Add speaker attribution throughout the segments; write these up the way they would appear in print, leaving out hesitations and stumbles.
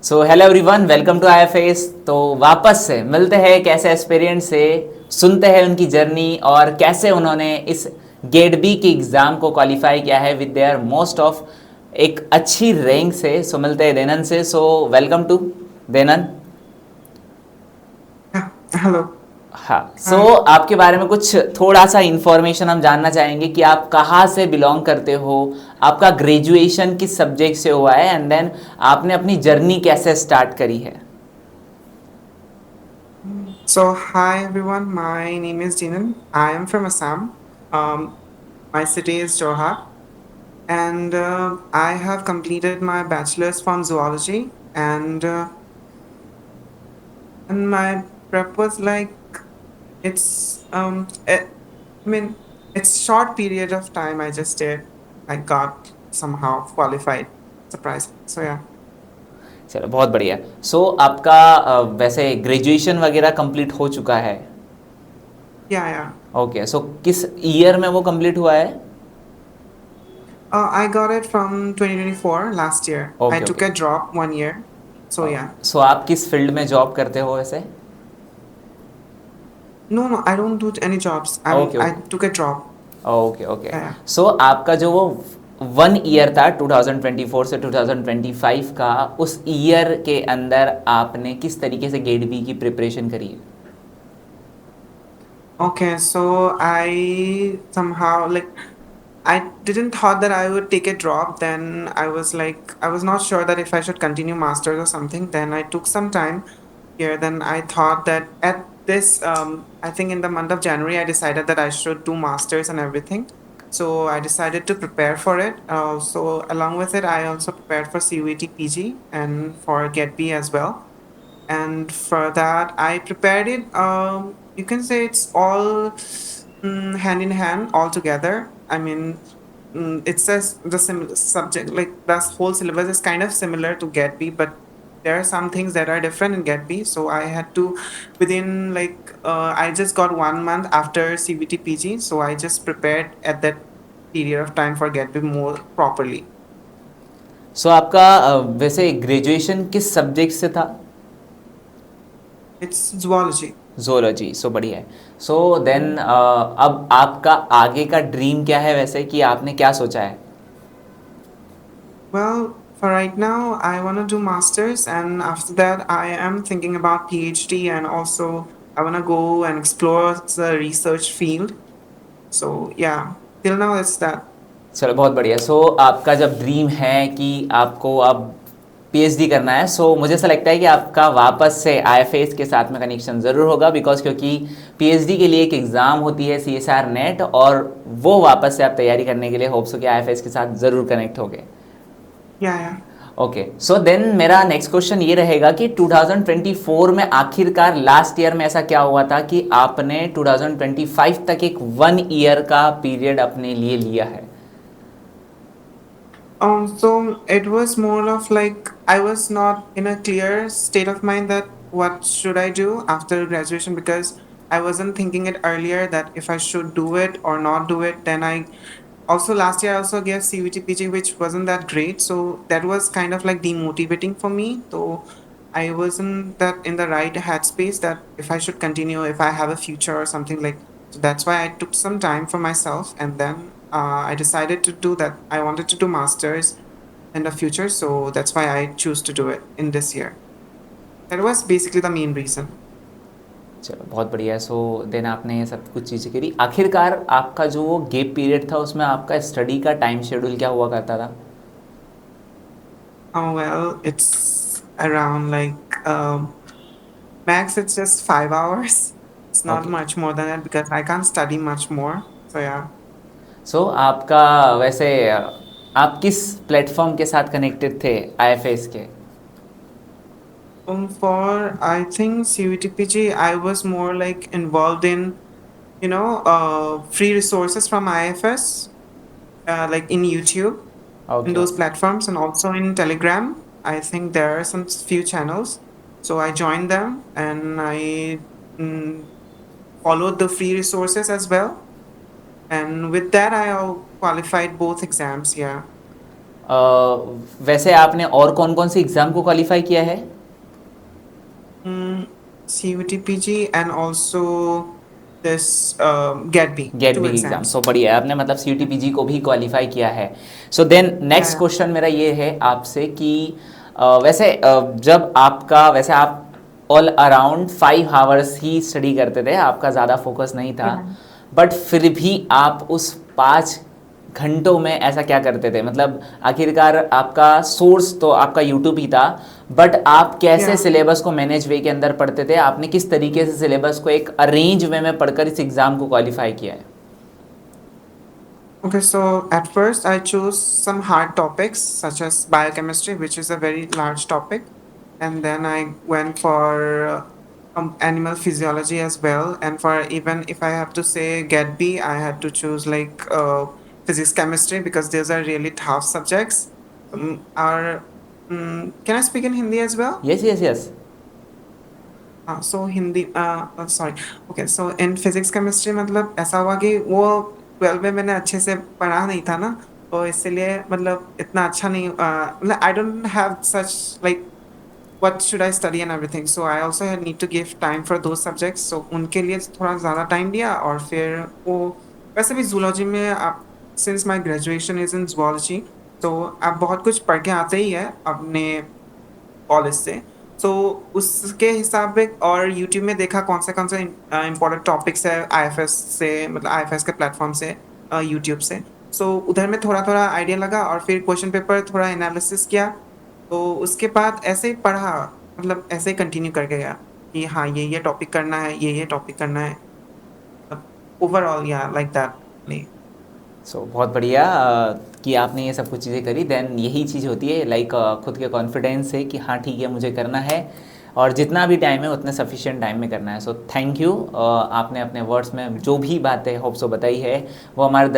Speaker 1: So hello everyone, welcome to IFS. तो वापस से मिलते हैं एक ऐसे एस्पिरेंट से, सुनते हैं उनकी जर्नी और कैसे उन्होंने इस गेट बी के एग्ज़ाम को क्वालिफाई किया है विद देयर मोस्ट ऑफ एक अच्छी रैंक से। सो मिलते हैं देनन से। सो वेलकम टू देनन।
Speaker 2: Yeah, hello.
Speaker 1: हाँ, सो
Speaker 2: Hi.
Speaker 1: आपके बारे में कुछ थोड़ा सा इन्फॉर्मेशन हम जानना चाहेंगे कि आप कहाँ से बिलोंग करते हो, आपका ग्रेजुएशन किस सब्जेक्ट से हुआ है, एंड देन आपने अपनी जर्नी कैसे स्टार्ट करी है।
Speaker 2: So, hi everyone. My name is Jinan. I am from Assam. My city is Jorhat, and I have completed my bachelor's from zoology, and my prep was like I mean, it's short period of time. I just did. I got somehow qualified. Surprising. So yeah,
Speaker 1: चलो बहुत बढ़िया। सो आपका वैसे graduation वगैरह complete हो चुका है।
Speaker 2: yeah, yeah.
Speaker 1: Okay, सो किस ईयर में वो कंप्लीट हुआ है?
Speaker 2: I got it from 2024 last year. I
Speaker 1: okay
Speaker 2: took
Speaker 1: okay.
Speaker 2: a drop 1 year. So yeah.
Speaker 1: सो आप किस फील्ड में जॉब करते हो वैसे?
Speaker 2: No, no, I don't do any jobs.
Speaker 1: Okay
Speaker 2: I
Speaker 1: okay
Speaker 2: took a drop.
Speaker 1: Okay okay.
Speaker 2: Yeah, yeah.
Speaker 1: सो आपका जो वो 1 year था 2024 से 2025 का, उस ईयर के अंदर आपने किस तरीके से गेट बी की प्रिपरेशन करी है?
Speaker 2: Okay, so I somehow like I didn't thought that I would take a drop. Then I was like I was not sure that if I should continue masters or something. Then I took some time here. Then I thought that at this I think in the month of January I decided that I should do masters and everything. So I decided to prepare for it. So along with it, I also prepared for CUET PG and for Get B as well. And for that I prepared it. You can say it's all hand in hand all together. I mean, it says the subject, like the whole syllabus is kind of similar to Get B, but there are some things that are different in Get B. So I had to, within like, I just got 1 month after CBT PG, so I just prepared at that period of time for Get B more properly.
Speaker 1: सो आपका वैसे graduation किस subject से था?
Speaker 2: It's zoology.
Speaker 1: Zoology. सो बढ़िया है। So then अब आपका आगे का ड्रीम क्या है वैसे, कि आपने क्या सोचा है?
Speaker 2: Well, for right now, I want to do masters, and after that, I am thinking about PhD, and also I want to go and explore the research field. So yeah, till now it's that.
Speaker 1: चलो बहुत बढ़िया। सो आपका जब dream है कि आपको अब PhD करना है, सो मुझे ऐसा लगता है कि आपका वापस से आईएफएस के साथ में कनेक्शन ज़रूर होगा, बिकॉज क्योंकि पीएचडी के लिए एक एग्ज़ाम होती है सीएसआर नेट, और वो वापस से आप तैयारी करने के लिए होप्स हो कि आईएफएस के साथ ज़रूर कनेक्ट होगे।
Speaker 2: Yeah, yeah.
Speaker 1: Okay, so then मेरा नेक्स्ट क्वेश्चन ये रहेगा कि 2024 में आखिरकार लास्ट ईयर में ऐसा क्या हुआ था कि आपने 2025 तक एक 1 ईयर का पीरियड अपने लिए लिया है?
Speaker 2: So it was more of like I was not in a clear state of mind that what should I do after graduation, because I wasn't thinking it earlier that if I should do it or not do it. Then I also last year I also gave CVT PG, which wasn't that great. So that was kind of like demotivating for me. So I wasn't that in the right headspace that if I should continue, if I have a future or something like. So that's why I took some time for myself, and then I decided to do that. I wanted to do masters in the future, so that's why I choose to do it in this year. That was basically the main reason.
Speaker 1: चलो बहुत बढ़िया है। So then आपने ये सब कुछ चीज़ें करी, आखिरकार आपका जो वो गेप पीरियड था उसमें आपका स्टडी का टाइम शेड्यूल क्या हुआ करता था?
Speaker 2: Oh well, it's around like max. It's just 5 hours. It's not
Speaker 1: okay.
Speaker 2: much more than that because I can't study much more. So yeah.
Speaker 1: सो आपका वैसे आप किस प्लेटफॉर्म के साथ कनेक्टेड थे आईएफएस के?
Speaker 2: For I think CUTPG, I was more like involved in free resources from IFS, like in YouTube, in
Speaker 1: okay
Speaker 2: those
Speaker 1: okay.
Speaker 2: platforms, and also in Telegram. I think there are some few channels. So I joined them, and I followed the free resources as well. And with that, I qualified both exams. Yeah.
Speaker 1: वैसे आपने और कौन कौन सी exam को qualify किया है?
Speaker 2: CUT-PG and also this GAT-B,
Speaker 1: GATE
Speaker 2: 2
Speaker 1: B exam,
Speaker 2: exams.
Speaker 1: So बढ़िया है, आपने मतलब सी टी पी जी को भी क्वालिफाई किया है। So then next
Speaker 2: Yeah.
Speaker 1: Question मेरा ये है आपसे कि वैसे जब आपका वैसे आप ऑल अराउंड 5 आवर्स ही स्टडी करते थे, आपका ज़्यादा फोकस नहीं था,
Speaker 2: Yeah.
Speaker 1: बट फिर भी आप उस 5 घंटों में ऐसा क्या करते थे? मतलब आखिरकार आपका सोर्स तो आपका यूट्यूब ही था, बट आप कैसे
Speaker 2: Yeah.
Speaker 1: सिलेबस को मैनेज वे के अंदर पढ़ते थे? आपने किस तरीके से सिलेबस को एक अरेंज वे में पढ़कर इस एग्ज़ाम को क्वालिफाई किया है?
Speaker 2: Okay, so at first I chose some hard topics such as biochemistry, which is a very large topic, and then I went for animal physiology as well. And for even if I have to say GAT-B, I had to choose like physics chemistry because those are really tough subjects. Can I speak in Hindi as well?
Speaker 1: Yes yes yes.
Speaker 2: So Hindi sorry okay so in physics chemistry मतलब ऐसा हुआ कि वो 12 में मैंने अच्छे से पढ़ा नहीं था ना, तो इसलिए मतलब इतना अच्छा नहीं मतलब I don't have such like what should I study and everything. So I also had need to give time for those subjects. So उनके लिए थोड़ा ज़्यादा टाइम दिया और फिर वो वैसे भी जूलॉजी में आप since my graduation is in zoology, तो आप बहुत कुछ पढ़ के आते ही है अपने कॉलेज से। सो उसके हिसाब से और यूट्यूब में देखा कौन से इम्पोर्टेंट टॉपिक्स है आईएफएस से, मतलब आईएफएस के प्लेटफॉर्म से, यूट्यूब से। सो उधर में थोड़ा-थोड़ा आइडिया लगा और फिर क्वेश्चन पेपर थोड़ा एनालिसिस किया। तो उसके बाद ऐसे ही पढ़ा, मतलब ऐसे ही कंटिन्यू करके गया कि हाँ, ये टॉपिक करना है, ये टॉपिक करना है। ओवरऑल या लाइक दैट नहीं।
Speaker 1: सो बहुत बढ़िया कि आपने ये सब कुछ चीज़ें करी। देन यही चीज़ होती है लाइक खुद के कॉन्फिडेंस से कि हाँ ठीक है मुझे करना है, और जितना भी टाइम है उतने सफिशिएंट टाइम में करना है। सो थैंक यू, आपने अपने वर्ड्स में जो भी बातें होप सो बताई है वो हमारे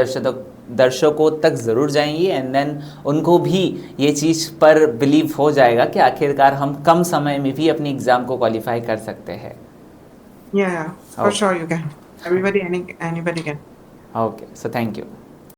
Speaker 1: दर्शकों तक ज़रूर जाएंगी, एंड देन उनको भी ये चीज़ पर बिलीव हो जाएगा कि आखिरकार हम कम समय में भी अपनी एग्ज़ाम को क्वालिफाई कर सकते हैं।
Speaker 2: Yeah, for
Speaker 1: okay
Speaker 2: sure you can. Everybody, anybody can.
Speaker 1: Okay, so thank you.